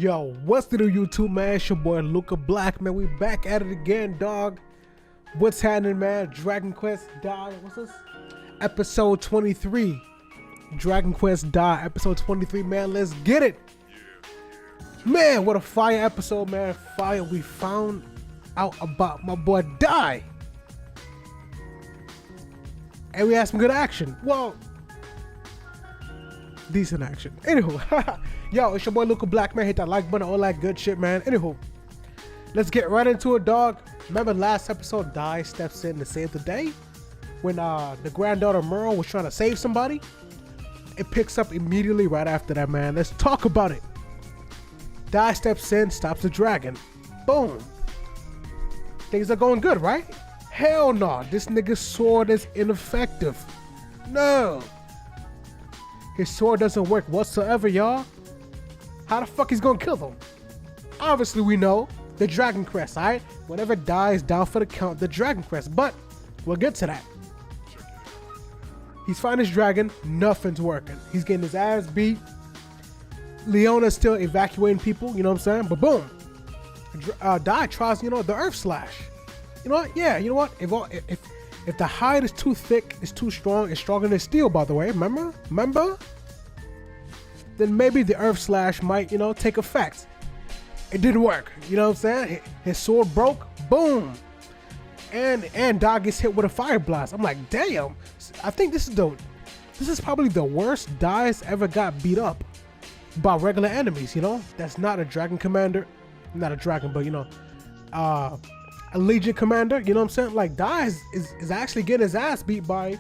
Yo, what's the new YouTube, man? It's your boy LucaBlack, man. We back at it again, dog. What's happening, man? Dragon Quest Die. What's this? Episode 23. Dragon Quest Die, episode 23, man. Let's get it. Man, what a fire episode, man. Fire. We found out about my boy Die. And we had some good action. Well, decent action. Anywho, yo, it's your boy LucaBlack, man. Hit that like button, all that good shit, man. Anywho, let's get right into it, dog. Remember last episode, Die steps in to save the day when the granddaughter Merle was trying to save somebody. It picks up immediately right after that, man. Let's talk about it. Die steps in, stops the dragon. Boom. Things are going good, right? Hell no. This nigga's sword is ineffective. No. His sword doesn't work whatsoever, y'all. How the fuck he's gonna kill them? Obviously, we know the Dragon Crest, alright? Whenever dies down for the count, the Dragon Crest. But we'll get to that. He's fighting his dragon, nothing's working. He's getting his ass beat. Leona's still evacuating people, you know what I'm saying? But boom. Die tries, the Earth Slash. You know what? Yeah, you know what? If the hide is too thick, it's too strong, it's stronger than steel, by the way, remember? Then maybe the Earth Slash might, take effect. It didn't work, you know what I'm saying? His sword broke, boom. And Dog gets hit with a fire blast. I'm like, damn. I think this is probably the worst Die's ever got beat up by regular enemies, That's not a dragon commander. Not a dragon, but a Legion commander, you know what I'm saying? Like, Die is actually getting his ass beat by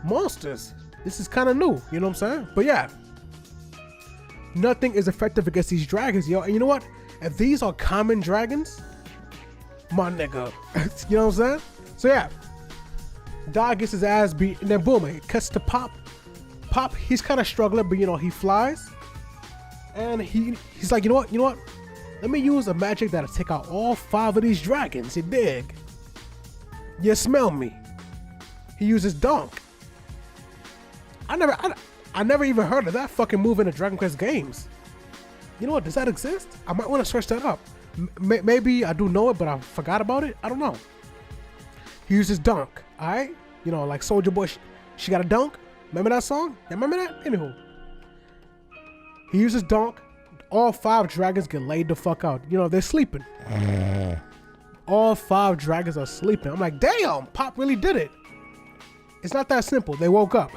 monsters. This is kind of new, you know what I'm saying? But yeah, nothing is effective against these dragons, yo. And you know what? If these are common dragons, my nigga, you know what I'm saying? So yeah, Die gets his ass beat, and then boom, it cuts to Pop. Pop, he's kind of struggling, but he flies, and he's like, you know what? Let me use a magic that'll take out all 5 of these dragons, you dig? You smell me? He uses Donk. I never even heard of that fucking move in the Dragon Quest games. You know what, does that exist? I might want to search that up. Maybe I do know it, but I forgot about it. I don't know. He uses Donk, alright? Like Soulja Boy, she got a dunk. Remember that song? Yeah, remember that? Anywho. He uses Donk. All 5 dragons get laid the fuck out. They're sleeping. All 5 dragons are sleeping. I'm like, damn, Pop really did it. It's not that simple. They woke up.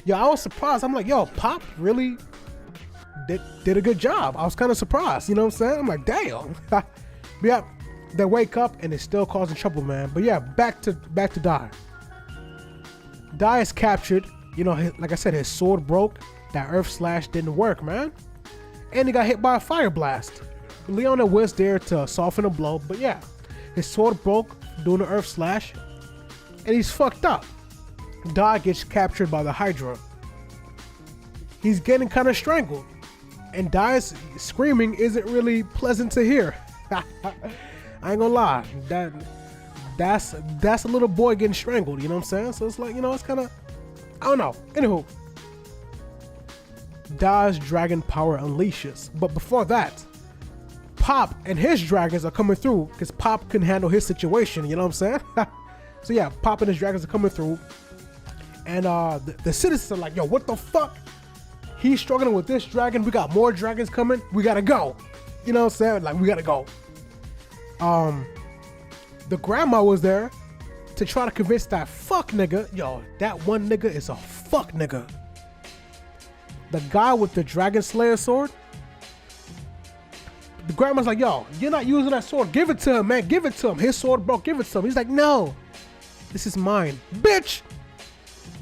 Yo, I was surprised. I'm like, yo, Pop really did a good job. I was kind of surprised. You know what I'm saying? I'm like, damn. But yeah, they wake up and it's still causing trouble, man. But yeah, back to Die. Die is captured. Like I said, his sword broke. That Earth Slash didn't work, man. And he got hit by a fire blast. Leona was there to soften the blow, but yeah, his sword broke doing the Earth Slash, and he's fucked up. Die gets captured by the Hydra. He's getting kind of strangled, and Die's screaming isn't really pleasant to hear. I ain't gonna lie, that's a little boy getting strangled. You know what I'm saying? So it's like, it's kind of, I don't know. Anywho. Die's dragon power unleashes, but before that, Pop and his dragons are coming through because Pop couldn't handle his situation, you know what I'm saying? So yeah, Pop and his dragons are coming through, and the citizens are like, yo, what the fuck? He's struggling with this dragon, we got more dragons coming, we gotta go, you know what I'm saying? Like, we gotta go. The grandma was there to try to convince that fuck nigga, yo, that one nigga is a fuck nigga. The guy with the Dragon Slayer sword, the grandma's like, yo, you're not using that sword. Give it to him, man. Give it to him. His sword broke. Give it to him. He's like, no, this is mine. Bitch.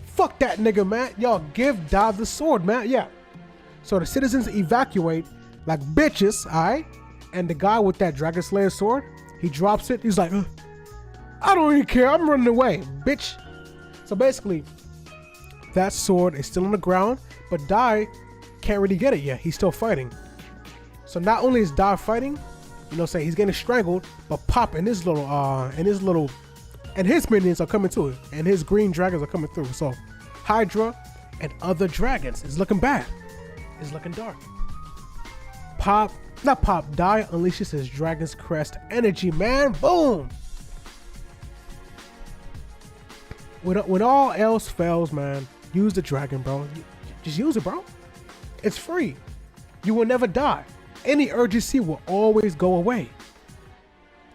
Fuck that nigga, man. Y'all give Die the sword, man. Yeah. So the citizens evacuate like bitches, all right? And the guy with that Dragon Slayer sword, he drops it. He's like, I don't even care. I'm running away, bitch. So basically, that sword is still on the ground. But Die can't really get it yet. He's still fighting. So not only is Die fighting, say he's getting strangled, but Pop and his minions are coming too, and his green dragons are coming through. So Hydra and other dragons. It's looking bad. It's looking dark. Dai unleashes his Dragon's Crest energy, man. Boom. When all else fails, man, use the dragon, bro. Just use it, bro. It's free. You will never die. Any urgency will always go away.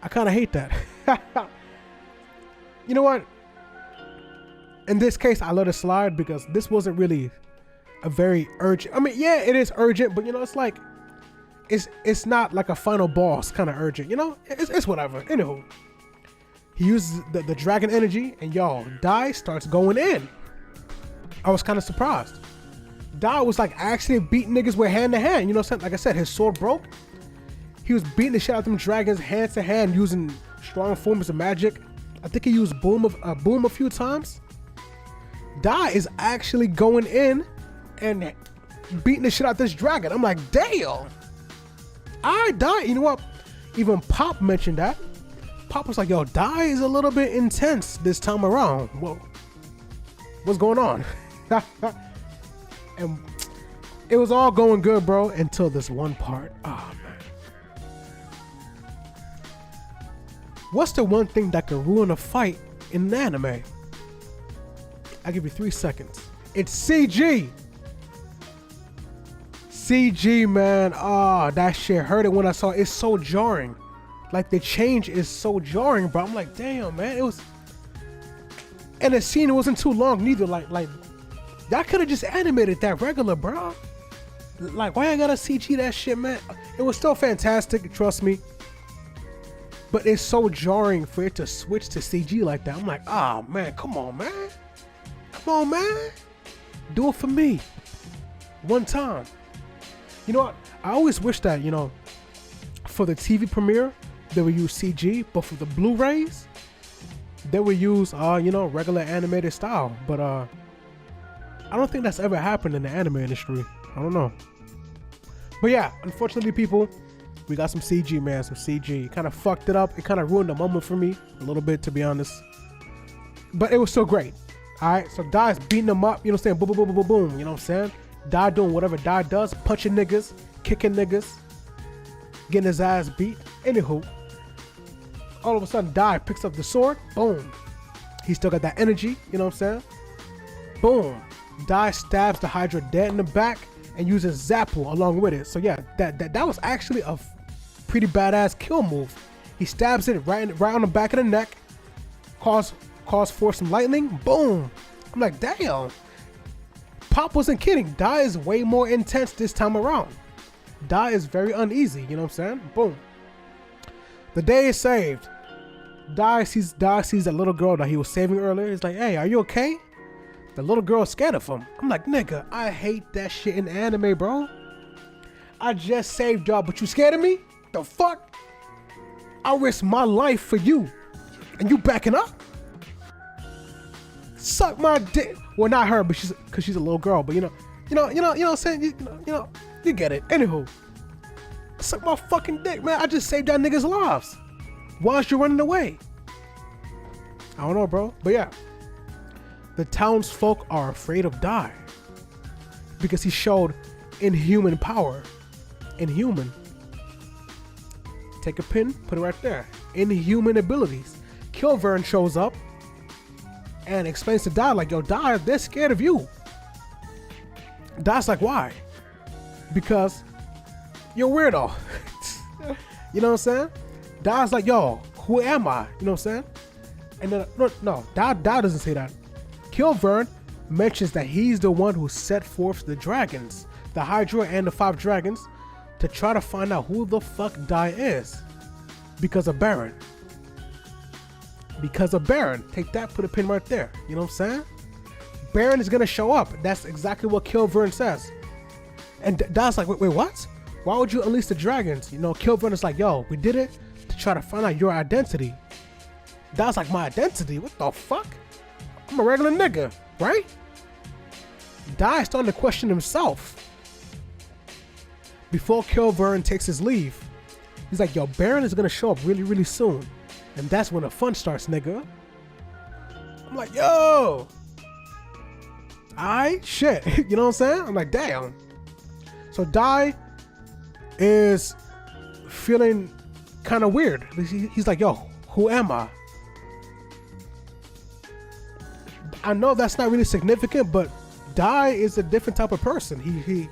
I kind of hate that. You know what? In this case, I let it slide because this wasn't really a very urgent. I mean, yeah, it is urgent, but you know, it's like, it's not like a final boss kind of urgent. You know, it's whatever. Anywho, he uses the dragon energy, and y'all, Dai starts going in. I was kind of surprised. Dai was like actually beating niggas with hand to hand. You know, like I said, his sword broke. He was beating the shit out of them dragons hand to hand using strong forms of magic. I think he used boom a few times. Dai is actually going in and beating the shit out of this dragon. I'm like, damn. I Dai. You know what? Even Pop mentioned that. Pop was like, yo, Dai is a little bit intense this time around. Whoa. What's going on? And it was all going good, bro, until this one part. Oh, man. What's the one thing that could ruin a fight in an anime? I'll give you 3 seconds. It's CG. CG, man. Oh, that shit hurt it when I saw it. It's so jarring. Like, the change is so jarring, bro. I'm like, damn, man. It was... And the scene wasn't too long, neither. Like, y'all could have just animated that regular, bro. Like, why I gotta CG that shit, man? It was still fantastic, trust me. But it's so jarring for it to switch to CG like that. I'm like, ah, man, come on, man. Come on, man. Do it for me. One time. You know what? I always wish that, you know, for the TV premiere, they would use CG, but for the Blu-rays, they would use, you know, regular animated style. But I don't think that's ever happened in the anime industry. I don't know. But yeah, unfortunately, people, we got some CG, man. Some CG. It kind of fucked it up. It kind of ruined the moment for me a little bit, to be honest. But it was still great. All right, so Dai's beating them up. You know what I'm saying? Boom, boom, boom, boom, boom. You know what I'm saying? Dai doing whatever Dai does, punching niggas, kicking niggas, getting his ass beat. Anywho, all of a sudden, Dai picks up the sword. Boom. He still got that energy. You know what I'm saying? Boom. Dai stabs the Hydra dead in the back and uses Zapple along with it. So yeah, that was actually a pretty badass kill move. He stabs it right on the back of the neck, cause for some lightning. Boom. I'm like, damn. Pop wasn't kidding. Dai is way more intense this time around. Dai is very uneasy. You know what I'm saying? Boom. The day is saved. Dai sees the little girl that he was saving earlier. He's like, hey, are you okay? The little girl is scared of him. I'm like, nigga, I hate that shit in anime, bro. I just saved y'all, but you scared of me? The fuck? I risked my life for you, and you backing up? Suck my dick. Well, not her, but because she's a little girl. But you know what I'm saying? You get it. Anywho, suck my fucking dick, man. I just saved that nigga's lives. Why's you running away? I don't know, bro. But yeah. The townsfolk are afraid of Dai because he showed inhuman power. Inhuman. Take a pin, put it right there. Inhuman abilities. Kilvern shows up and explains to Dai, like, yo, Dai, they're scared of you. Dai's like, why? Because you're a weirdo. You know what I'm saying? Dai's like, yo, who am I? You know what I'm saying? And then, no, Dai doesn't say that. Kilvern mentions that he's the one who set forth the dragons, the Hydra and the 5 dragons, to try to find out who the fuck Dai is. Because of Baron. Because of Baron. Take that, put a pin right there. You know what I'm saying? Baron is going to show up. That's exactly what Kilvern says. And Dai's like, wait, what? Why would you unleash the dragons? You know, Kilvern is like, yo, we did it to try to find out your identity. Dai's like, my identity? What the fuck? I'm a regular nigga, right? Dai starting to question himself. Before Kilvern takes his leave, he's like, yo, Baron is gonna show up really, really soon. And that's when the fun starts, nigga. I'm like, yo. Alright, shit. You know what I'm saying? I'm like, damn. So Dai is feeling kind of weird. He's like, yo, who am I? I know that's not really significant, but Dai is a different type of person. He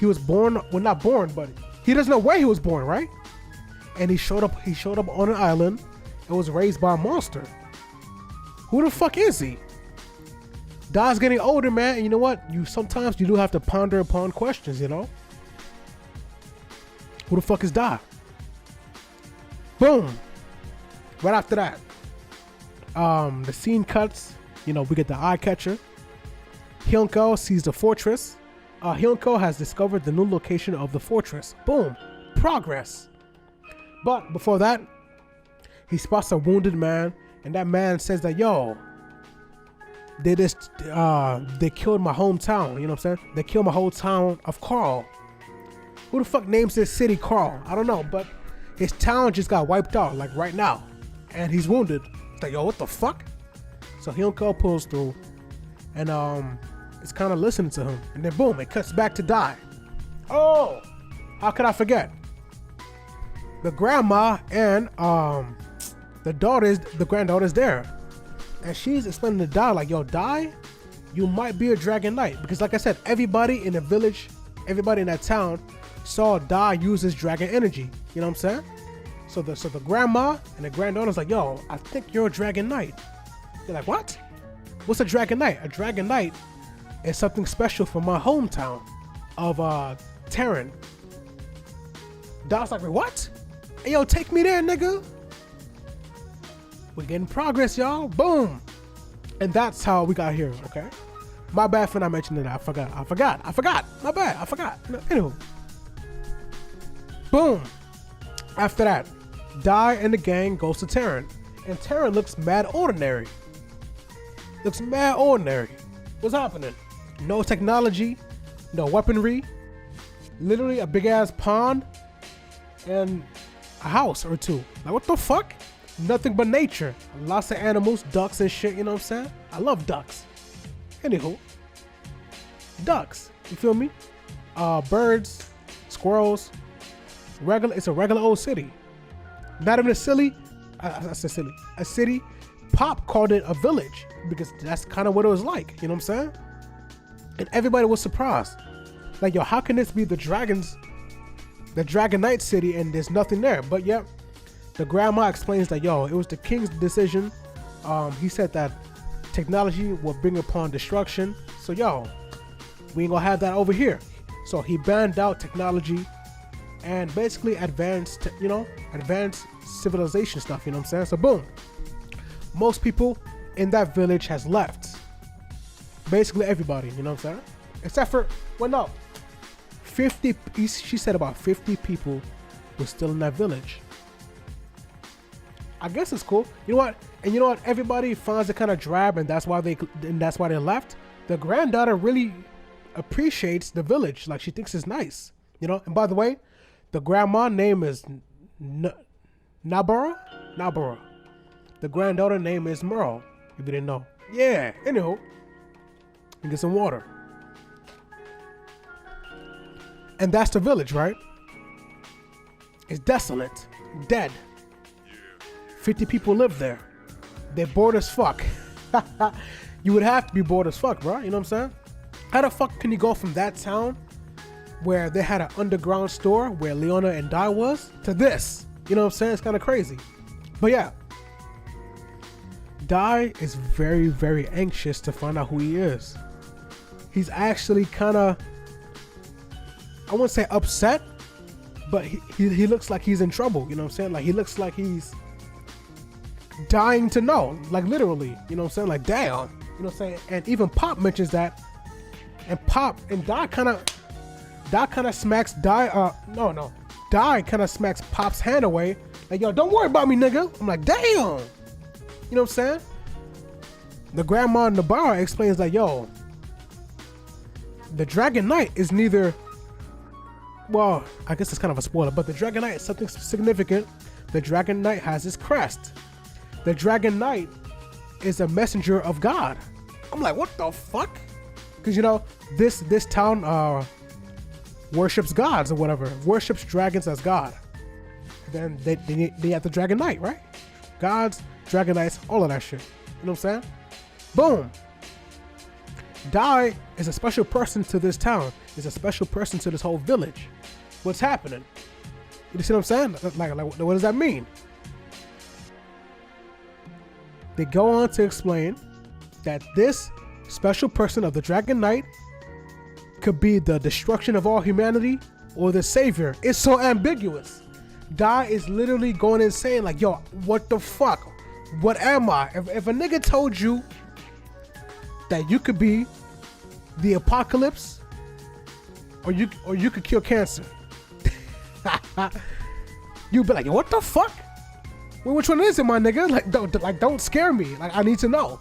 was born, well, not born, but he doesn't know where he was born, right? And he showed up on an island and was raised by a monster. Who the fuck is he? Dai's getting older, man, and you know what? Sometimes you do have to ponder upon questions, you know? Who the fuck is Dai? Boom. Right after that, the scene cuts. You know, we get the eye catcher. Hyunko sees the fortress. Hyunko has discovered the new location of the fortress. Boom. Progress. But before that, he spots a wounded man, and that man says that, yo, they killed my hometown. You know what I'm saying? They killed my whole town of Carl. Who the fuck names this city Carl? I don't know, but his town just got wiped out, like right now. And he's wounded. It's like, yo, what the fuck? So Hyunko pulls through, and it's kind of listening to him. And then boom, it cuts back to Dai. Oh, how could I forget? The grandma and the granddaughter's there. And she's explaining to Dai, like, yo, Dai, you might be a dragon knight. Because like I said, everybody in the village, everybody in that town saw Dai use his dragon energy. You know what I'm saying? So the grandma and the granddaughter's like, yo, I think you're a dragon knight. They're like, what? What's a dragon knight? A dragon knight is something special from my hometown of Terran. Dai's like, wait, what? Hey, yo, take me there, nigga. We're getting progress, y'all. Boom. And that's how we got here, okay? My bad for not mentioning that. I forgot. My bad. I forgot. Anywho. Boom. After that, Dai and the gang goes to Terran. And Terran looks mad ordinary. What's happening? No technology, no weaponry, literally a big ass pond and a house or two. Like, what the fuck? Nothing but nature. Lots of animals, ducks and shit, you know what I'm saying? I love ducks. Anywho, ducks, you feel me? Birds, squirrels. It's a regular old city. Not even a city. A city. Pop called it a village because that's kind of what it was like. You know what I'm saying? And everybody was surprised. Like, yo, how can this be the Dragon Knight city and there's nothing there? But yeah, the grandma explains that, yo, it was the king's decision. He said that technology will bring upon destruction. So, yo, we ain't gonna have that over here. So he banned out technology and basically advanced civilization stuff, you know what I'm saying? So boom, most people in that village has left. Basically everybody, you know what I'm saying? Except for, well, no, 50, she said about 50 people were still in that village. I guess it's cool. You know what? And you know what? Everybody finds it kind of drab, and that's why they left. The granddaughter really appreciates the village. Like, she thinks it's nice, you know? And by the way, the grandma name is Nabara. The granddaughter name is Merle, if you didn't know. Yeah, anywho, and get some water. And that's the village, right? It's desolate, dead. 50 people live there. They're bored as fuck. You would have to be bored as fuck, bro. You know what I'm saying? How the fuck can you go from that town where they had an underground store where Leona and Dai was to this? You know what I'm saying? It's kind of crazy. But yeah, Dai is very, very anxious to find out who he is. He's actually kind of, I wouldn't say upset, but he looks like he's in trouble. You know what I'm saying? Like, he looks like he's dying to know, like, literally, you know what I'm saying? Like, damn, you know what I'm saying? And even Pop mentions that, and Dai kind of smacks Dai kind of smacks Pop's hand away, like, yo, don't worry about me, nigga. I'm like, damn, you know what I'm saying? The grandma in the bar explains that, yo, the Dragon Knight is neither, well, I guess it's kind of a spoiler, but the Dragon Knight is something significant. The Dragon Knight has his crest. The Dragon Knight is a messenger of God. I'm like, what the fuck? Because, you know, this town, worships gods or whatever, worships dragons as god. Then they have the Dragon Knight, right? Gods, Dragon Knights, all of that shit. You know what I'm saying? Boom. Dai is a special person to this town. Is a special person to this whole village. What's happening? You see what I'm saying? Like what does that mean? They go on to explain that this special person of the Dragon Knight could be the destruction of all humanity or the savior. It's so ambiguous. Dai is literally going insane like, yo, what the fuck? What am I? If a nigga told you that you could be the apocalypse or you could cure cancer, you'd be like, yo, what the fuck? Well, which one is it, my nigga? Don't scare me. Like, I need to know.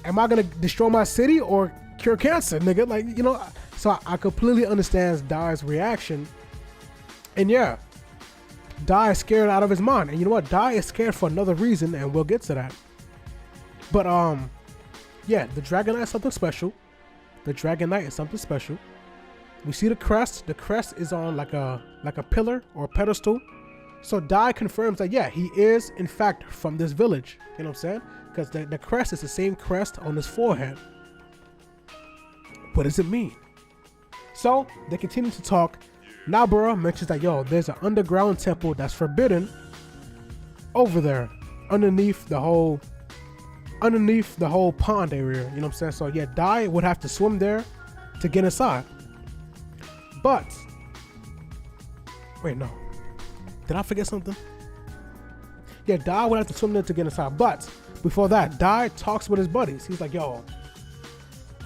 Am I gonna destroy my city or cure cancer, nigga? Like, you know, so I completely understand Dai's reaction. And yeah, Dai is scared out of his mind. And you know what? Dai is scared for another reason, and we'll get to that. But yeah, the Dragon Knight is something special. The Dragon Knight is something special. We see the crest. The crest is on like a pillar or a pedestal. So Dai confirms that, yeah, he is in fact from this village. You know what I'm saying? Because the crest is the same crest on his forehead. What does it mean? So they continue to talk. Nabara mentions that, yo, there's an underground temple that's forbidden over there underneath the whole pond area. You know what I'm saying? So yeah, Dai would have to swim there to get inside. But wait, no. Did I forget something? Yeah, Dai would have to swim there to get inside. But before that, Dai talks with his buddies. He's like, yo,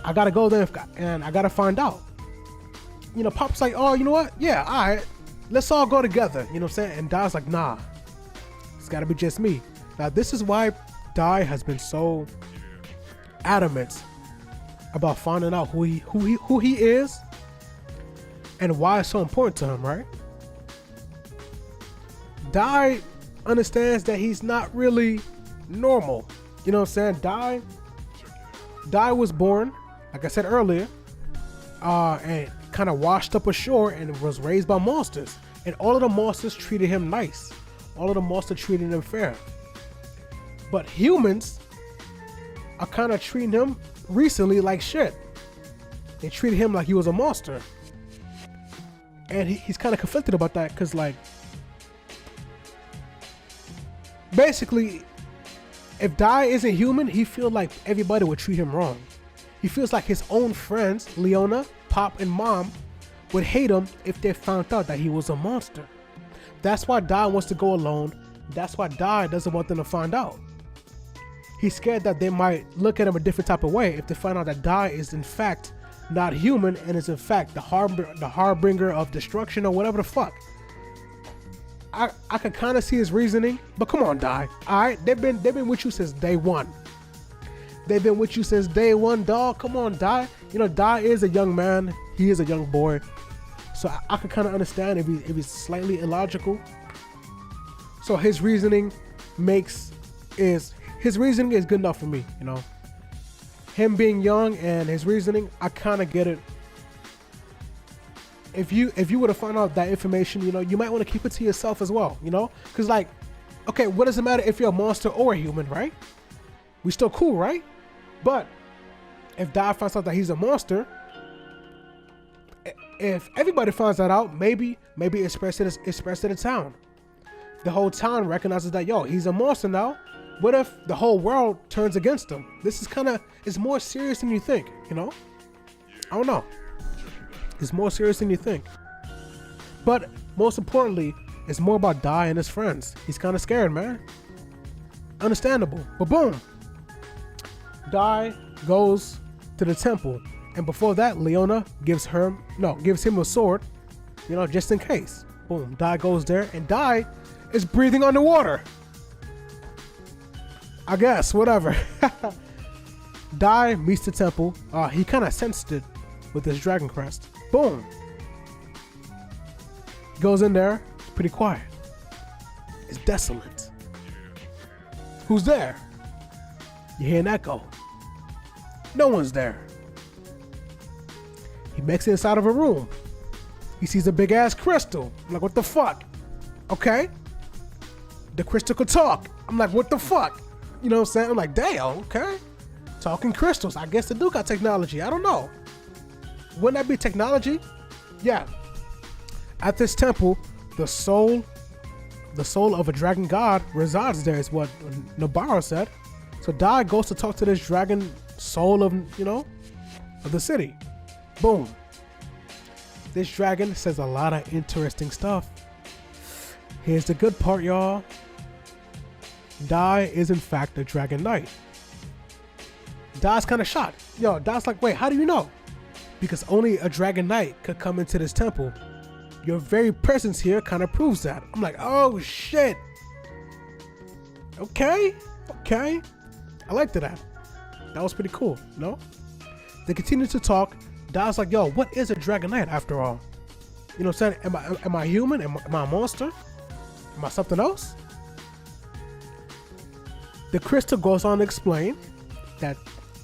I gotta go there and I gotta find out. You know, Pop's like, oh, you know what? Yeah, all right. Let's all go together. You know what I'm saying? And Dai's like, nah, it's gotta be just me. Now, this is why Dai has been so adamant about finding out who he is and why it's so important to him, right? Dai understands that he's not really normal. You know what I'm saying? Dai was born, like I said earlier, and kind of washed up ashore and was raised by monsters. And all of the monsters treated him nice. All of the monsters treated him fair. But humans are kind of treating him recently like shit. They treated him like he was a monster. And he's kind of conflicted about that because, like, basically, if Dai isn't human, he feels like everybody would treat him wrong. He feels like his own friends, Leona, Pop, and Mom, would hate him if they found out that he was a monster. That's why Dai wants to go alone. That's why Dai doesn't want them to find out. He's scared that they might look at him a different type of way if they find out that Dai is in fact not human and is in fact the harbinger of destruction or whatever the fuck. I could kind of see his reasoning, but come on, Dai. All right, they've been with you since day one. They've been with you since day one, dog. Come on, Dai. You know, Dai is a young man. He is a young boy. So I could kind of understand if he's slightly illogical. So his reasoning is good enough for me, you know. Him being young and his reasoning, I kind of get it. If you were to find out that information, you know, you might want to keep it to yourself as well, you know? Because, like, okay, what does it matter if you're a monster or a human, right? We still cool, right? But if Dai finds out that he's a monster, if everybody finds that out, maybe it's spread to the town. The whole town recognizes that, yo, he's a monster now. What if the whole world turns against him? This is it's more serious than you think, you know? I don't know. It's more serious than you think. But most importantly, it's more about Dai and his friends. He's kind of scared, man. Understandable. But boom. Dai goes to the temple. And before that, Leona gives him a sword, you know, just in case. Boom. Dai goes there and Dai is breathing underwater. I guess, whatever. Dai meets the temple. He kind of sensed it with his dragon crest. Boom. He goes in there. It's pretty quiet. It's desolate. Who's there? You hear an echo. No one's there. He makes it inside of a room. He sees a big ass crystal. I'm like, what the fuck? Okay. The crystal could talk. I'm like, what the fuck? You know what I'm saying? I'm like, damn, okay. Talking crystals. I guess they do got technology. I don't know. Wouldn't that be technology? Yeah. At this temple, the soul of a dragon god resides there, is what Nabarro said. So Dai goes to talk to this dragon soul of, of the city. Boom. This dragon says a lot of interesting stuff. Here's the good part, y'all. Dai is in fact a dragon knight. Dai's kind of shocked. Dai's like, wait, how do you know? Because only a dragon knight could come into this temple. Your very presence here kind of proves that. I'm like, oh shit. Okay. I liked that. That was pretty cool, no? They continue to talk. Dai's like, yo, what is a dragon knight after all? You know what I'm saying? Am I human? Am I a monster? Am I something else? The crystal goes on to explain that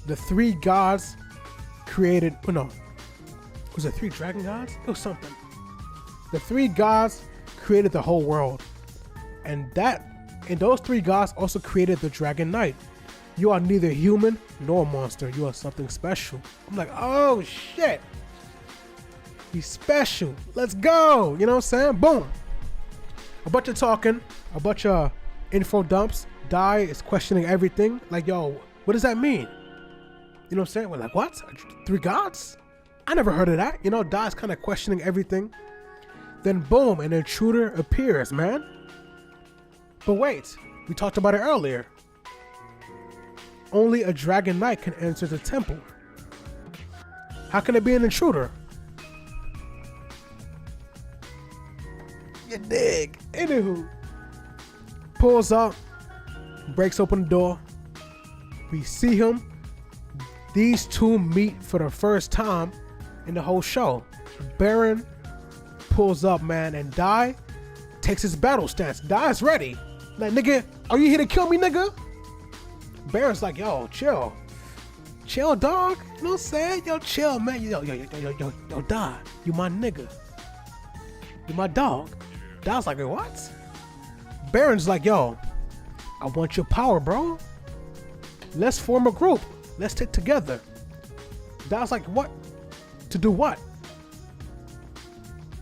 the three gods created, was it three dragon gods? It was something. The three gods created the whole world. And those three gods also created the dragon knight. You are neither human nor a monster. You are something special. I'm like, oh shit. He's special. Let's go. You know what I'm saying? Boom. A bunch of talking, a bunch of info dumps. Dai is questioning everything. Like, yo, what does that mean? You know what I'm saying? We're like, what? Three gods? I never heard of that. Dai's kind of questioning everything. Then boom, an intruder appears, man. But wait, we talked about it earlier. Only a dragon knight can enter the temple. How can it be an intruder? You dig? Anywho, pulls up, breaks open the door. We see him. These two meet for the first time in the whole show. Baron pulls up, man, and Dai takes his battle stance. Dai's ready. Like, nigga, are you here to kill me, nigga? Baron's like, yo, chill. Chill, dog. You know what I'm saying? Yo, chill, man. Yo, Dai, you my nigga. You my dog. Dai's like, what? Baron's like, yo, I want your power, bro. Let's form a group. Let's stick together. Dai's like, what? To do what?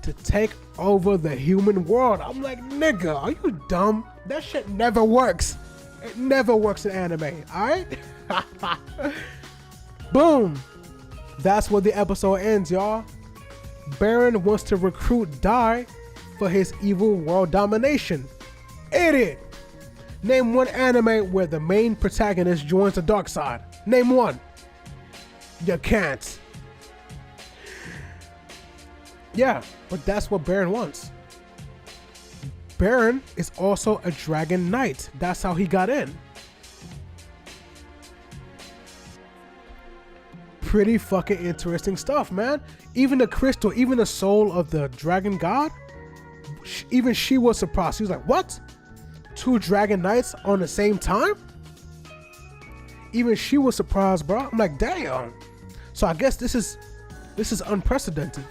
To take over the human world. I'm like, nigga, are you dumb? That shit never works. It never works in anime, alright? Boom. That's where the episode ends, y'all. Baron wants to recruit Dai for his evil world domination. Idiot. Name one anime where the main protagonist joins the dark side. Name one. You can't. Yeah, but that's what Baron wants. Baron is also a dragon knight. That's how he got in. Pretty fucking interesting stuff, man. Even the crystal, even the soul of the dragon god, even she was surprised. She was like, what? Two dragon knights on the same time? Even she was surprised, bro. I'm like, damn. So I guess this is unprecedented,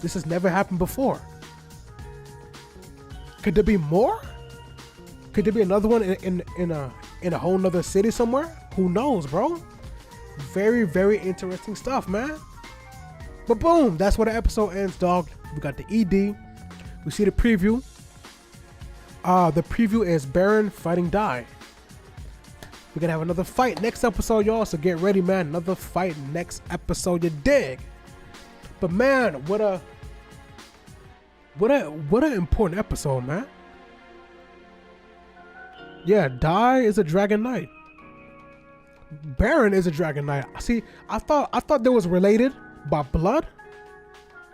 This has never happened before. Could there be more? Could there be another one in a whole nother city somewhere? Who knows, bro? Very, very interesting stuff, man. But boom, that's where the episode ends, dog. We got the ED. We see the preview. The preview is Baron fighting Dai. We're gonna have another fight next episode, y'all. So get ready, man. Another fight next episode. You dig? But man, what an important episode, man. Yeah, Dai is a dragon knight. Baron is a dragon knight. See, I thought they was related by blood,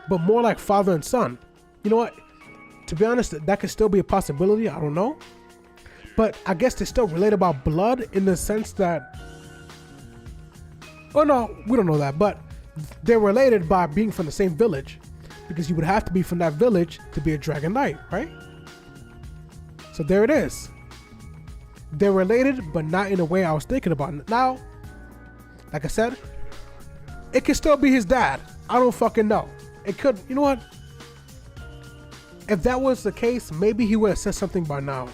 but more like father and son. You know what? To be honest, that could still be a possibility. I don't know. But I guess they're still related by blood in the sense that... Oh no, we don't know that. But they're related by being from the same village. Because you would have to be from that village to be a dragon knight, right? So there it is. They're related, but not in a way I was thinking about. Now, like I said, it could still be his dad. I don't fucking know. It could, you know what? If that was the case, maybe he would have said something by now.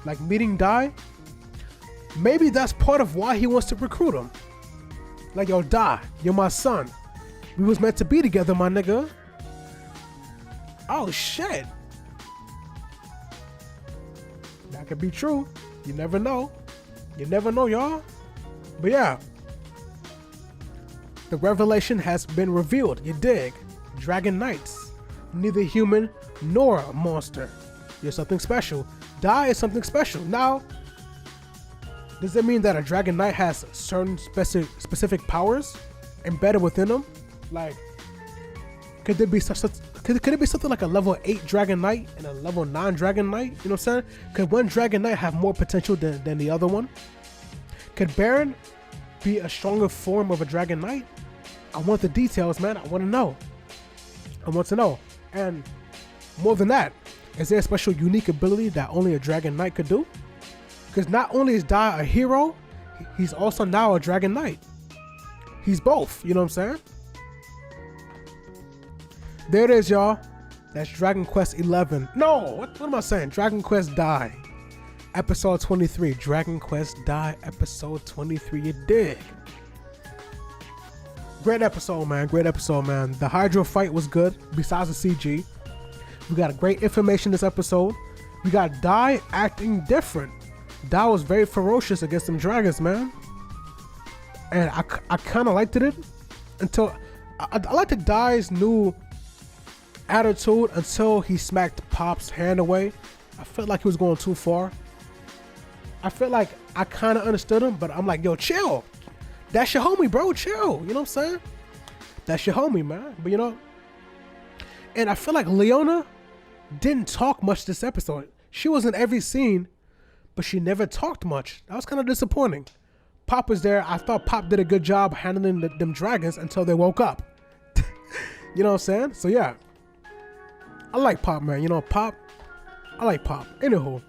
Like meeting Dai, maybe that's part of why he wants to recruit him. Like, yo, Dai, you're my son. We was meant to be together, my nigga. Oh, shit. That could be true. You never know. You never know, y'all. But yeah. The revelation has been revealed. You dig? Dragon Knights. Neither human nor a monster. You're something special. Dai is something special. Now, does it mean that a Dragon Knight has certain specific powers embedded within them? Like, could it be something like a level 8 Dragon Knight and a level 9 Dragon Knight? You know what I'm saying? Could one Dragon Knight have more potential than the other one? Could Baron be a stronger form of a Dragon Knight? I want the details, man. I want to know. I want to know. And more than that, is there a special unique ability that only a Dragon Knight could do? Because not only is Dai a hero, he's also now a Dragon Knight. He's both, you know what I'm saying? There it is, y'all. That's Dragon Quest 11. No, what am I saying? Dragon Quest Dai. Episode 23. Dragon Quest Dai, episode 23. You dig? Great episode, man. Great episode, man. The Hydra fight was good, besides the CG. We got great information this episode. We got Dai acting different. Dai was very ferocious against them dragons, man. And I kind of liked it until I liked Dai's new attitude until he smacked Pop's hand away. I felt like he was going too far. I felt like I kind of understood him, but I'm like, yo, chill. That's your homie, bro. Chill. You know what I'm saying? That's your homie, man. But you know, and I feel like Leona didn't talk much this episode. She was in every scene, but she never talked much. That was kind of disappointing. Pop was there. I thought Pop did a good job handling them dragons until they woke up. You know what I'm saying? So yeah, I like Pop, man. You know, Pop. I like Pop. Anywho,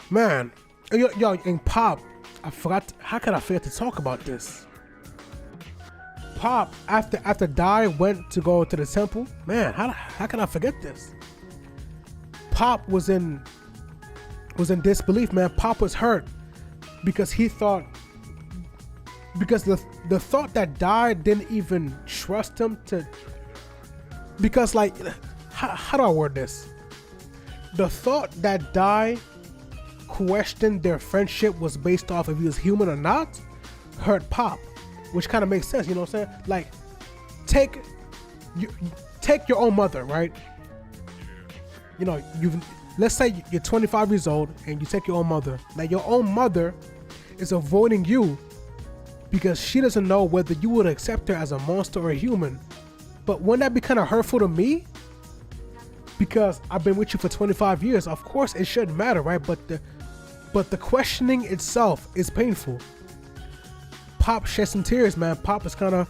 man, yo, and Pop. I forgot. How could I forget to talk about this? Pop, after Dai went to go to the temple, man, how can I forget this? Pop was in disbelief, man. Pop was hurt because he thought, because the thought that Dai didn't even trust him to, because like, how do I word this? The thought that Dai questioned their friendship was based off if he was human or not hurt Pop, which kind of makes sense, you know what I'm saying? Like, take your own mother, right? You know, let's say you're 25 years old and you take your own mother. Like, your own mother is avoiding you because she doesn't know whether you would accept her as a monster or a human. But wouldn't that be kind of hurtful to me? Because I've been with you for 25 years. Of course it shouldn't matter, right? But the questioning itself is painful. Pop shed some tears, man. Pop was kind of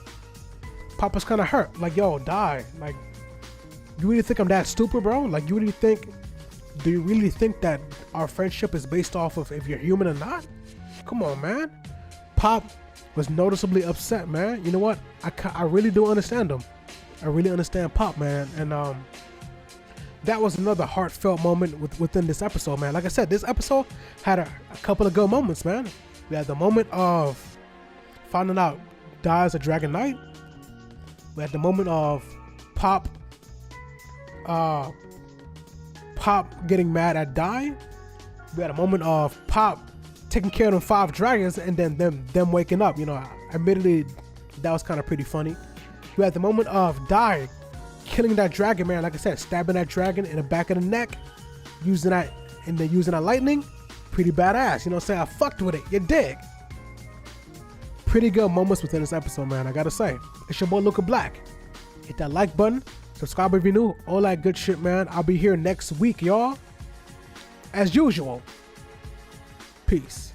hurt. Like, yo, Dai. Like, you really think I'm that stupid, bro? Like, do you really think that our friendship is based off of if you're human or not? Come on, man. Pop was noticeably upset, man. You know what? I really do understand him. I really understand Pop, man. And that was another heartfelt moment within this episode, man. Like I said, this episode had a couple of good moments, man. We had the moment of finding out Dai is a Dragon Knight. We had the moment of Pop getting mad at Dai. We had a moment of Pop taking care of them 5 dragons and then them waking up. You know, admittedly, that was kind of pretty funny. We had the moment of Dai killing that dragon, man. Like I said, stabbing that dragon in the back of the neck, using that lightning. Pretty badass. You know what I'm saying? I fucked with it. You dig? Pretty good moments within this episode, man. I gotta say. It's your boy LucaBlack. Hit that like button. Subscribe if you're new. All that good shit, man. I'll be here next week, y'all. As usual. Peace.